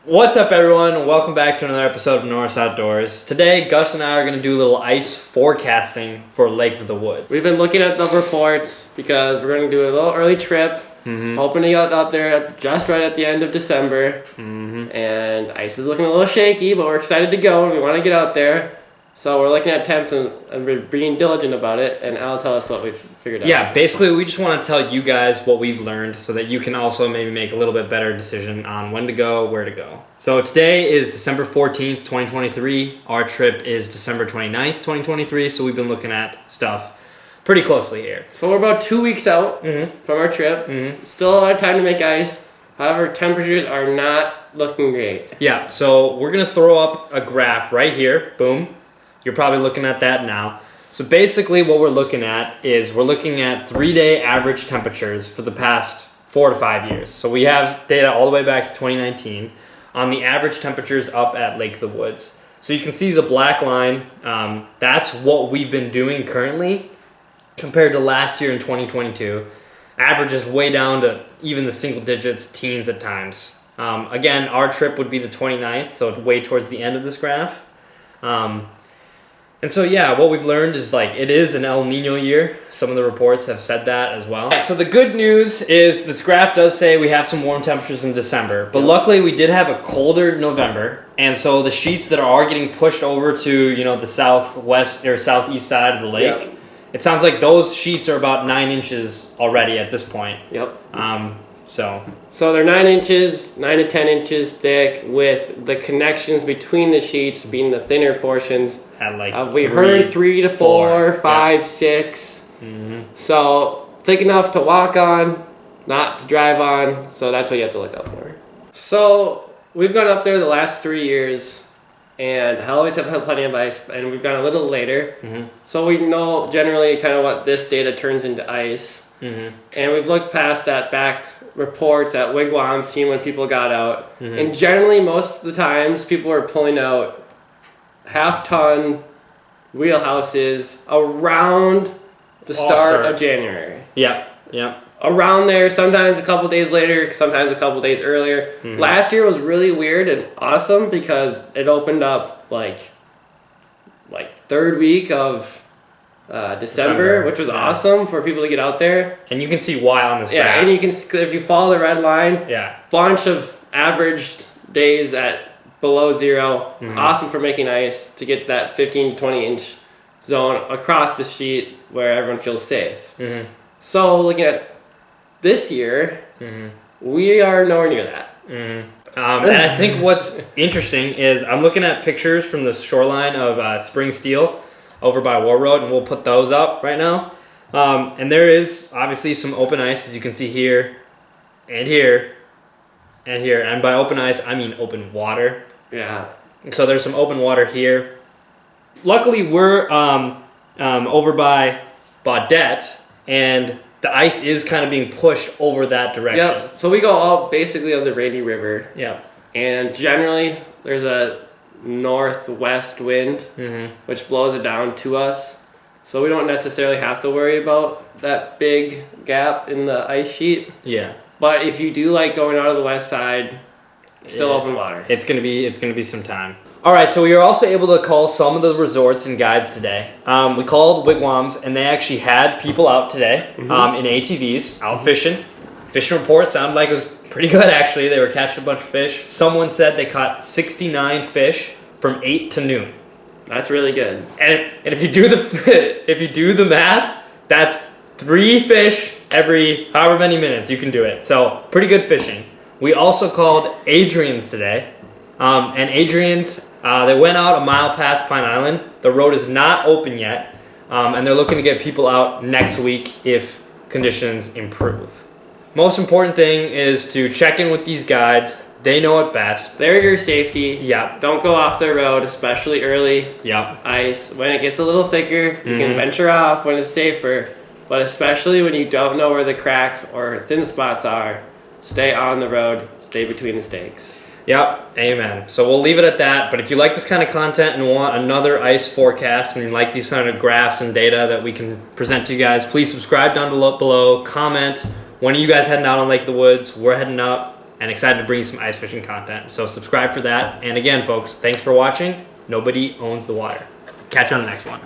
What's up, everyone? Welcome back to another episode of Norse Outdoors. Today, Gus and I are going to do a little ice forecasting for Lake of the Woods. We've been looking at the reports because we're going to do a little early trip. Hoping to get out there just right at the end of December. And ice is looking a little shaky, but we're excited to go and we want to get out there. So we're looking at temps and we're being diligent about it, and Al will tell us what we've figured out. Yeah, basically we just want to tell you guys what we've learned so that you can also maybe make a little bit better decision on when to go, where to go. So today is December 14th, 2023. Our trip is December 29th, 2023, so we've been looking at stuff pretty closely here. So we're about 2 weeks out from our trip. Still a lot of time to make ice. However, temperatures are not looking great. Yeah, so we're going to throw up a graph right here. Boom. You're probably looking at that now. So basically what we're looking at is we're looking at 3-day average temperatures for the past 4 to 5 years. So we have data all the way back to 2019 on the average temperatures up at Lake of the Woods. So you can see the black line. That's what we've been doing currently compared to last year in 2022. Average is way down to even the single digits, teens at times. Again, our trip would be the 29th, so it's way towards the end of this graph. And so, yeah, what we've learned is, it is an El Nino year. Some of the reports have said that as well. Right, so the good news is this graph does say we have some warm temperatures in December. But luckily, we did have a colder November. And so the sheets that are getting pushed over to, the southwest or southeast side of the lake, it sounds like those sheets are about 9 inches already at this point. So they're 9 inches, 9 to 10 inches thick, with the connections between the sheets being the thinner portions. At we heard 3 to 4, 5, 6. So thick enough to walk on, not to drive on. So that's what you have to look out for. So we've gone up there the last 3 years, and I always have had plenty of ice, and we've gone a little later. So we know generally kind of what this data turns into ice. And we've looked past that back reports at wigwams, seeing when people got out. And generally, most of the times, people are pulling out half-ton wheelhouses around the start of January. Around there, sometimes a couple days later, sometimes a couple days earlier. Last year was really weird and awesome because it opened up like third week of December, which was awesome for people to get out there. And you can see why on this graph. Yeah, and you can, if you follow the red line, bunch of averaged days at below zero. Awesome for making ice to get that 15 to 20 inch zone across the sheet where everyone feels safe. So looking at this year, we are nowhere near that. And I think what's interesting is I'm looking at pictures from the shoreline of Spring Steel over by War Road, and we'll put those up right now. And there is obviously some open ice, as you can see here, and here, and here. And by open ice, I mean open water. So there's some open water here. Luckily, we're over by Baudette, and the ice is kind of being pushed over that direction. So we go out basically of the Rainy River. And generally, there's a northwest wind, which blows it down to us. So we don't necessarily have to worry about that big gap in the ice sheet. But if you do like going out of the west side, still open water. It's gonna be some time. All right, so we were also able to call some of the resorts and guides today. We called wigwams, and they actually had people out today in ATVs out fishing. Fishing report sounded like it was pretty good, actually. They were catching a bunch of fish. Someone said they caught 69 fish from 8 to noon. That's really good. And if you do the math, that's 3 fish every however many minutes you can do it. So pretty good fishing. We also called Adrian's today. And Adrian's, they went out a mile past Pine Island. The road is not open yet. And they're looking to get people out next week if conditions improve. Most important thing is to check in with these guides. They know it best. They're your safety. Don't go off the road, especially early. Ice. When it gets a little thicker, you can venture off when it's safer. But especially when you don't know where the cracks or thin spots are, stay on the road. Stay between the stakes. Amen. So we'll leave it at that. But if you like this kind of content and want another ice forecast and you like these kind of graphs and data that we can present to you guys, please subscribe down below. Comment. When are you guys heading out on Lake of the Woods? We're heading up. and excited to bring you some ice fishing content. So subscribe for that. And again, folks, thanks for watching. Nobody owns the water. Catch you on the next one.